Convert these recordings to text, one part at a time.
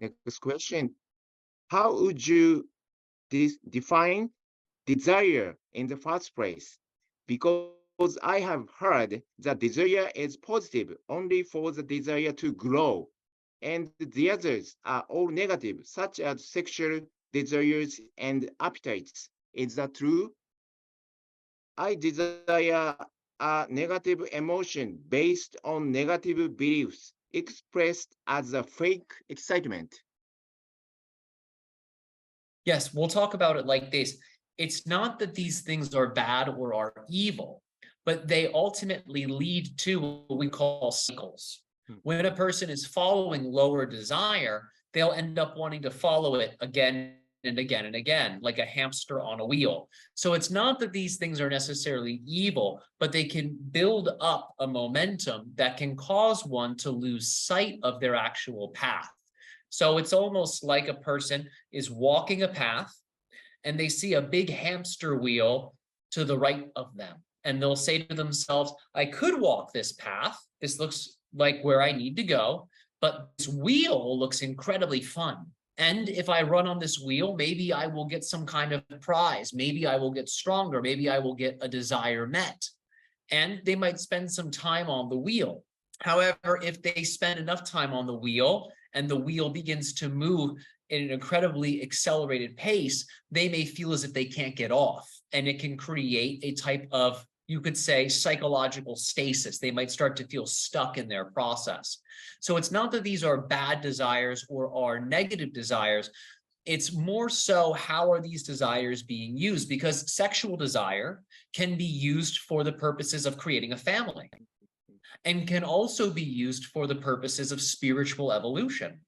Next question. How would you define desire in the first place? Because I have heard that desire is positive only for the desire to grow, and the others are all negative, such as sexual desires and appetites. Is that true? I desire a negative emotion based on negative beliefs expressed as a fake excitement. Yes, we'll talk about it like this. It's not that these things are bad or are evil, but they ultimately lead to what we call cycles. When a person is following lower desire, they'll end up wanting to follow it again and again and again, like a hamster on a wheel. So it's not that these things are necessarily evil, but they can build up a momentum that can cause one to lose sight of their actual path. So it's almost like a person is walking a path and they see a big hamster wheel to the right of them. And they'll say to themselves, I could walk this path. This looks like where I need to go, but this wheel looks incredibly fun. And if I run on this wheel, maybe I will get some kind of prize. Maybe I will get stronger. Maybe I will get a desire met. And they might spend some time on the wheel. However, if they spend enough time on the wheel and the wheel begins to move in an incredibly accelerated pace, they may feel as if they can't get off. And it can create a type of, you could say, psychological stasis. They might start to feel stuck in their process. So it's not that these are bad desires or are negative desires. It's more so, how are these desires being used? Because sexual desire can be used for the purposes of creating a family and can also be used for the purposes of spiritual evolution.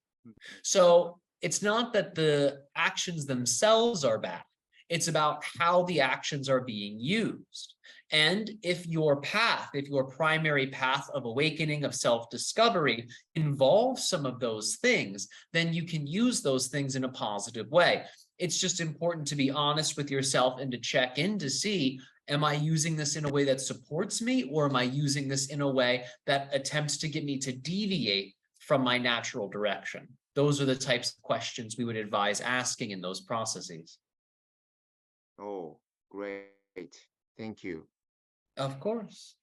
So it's not that the actions themselves are bad. It's about how the actions are being used. And if your path, if your primary path of awakening, of self-discovery involves some of those things, then you can use those things in a positive way. It's just important to be honest with yourself and to check in to see, am I using this in a way that supports me, or am I using this in a way that attempts to get me to deviate from my natural direction? Those are the types of questions we would advise asking in those processes. Oh, great. Thank you. Of course.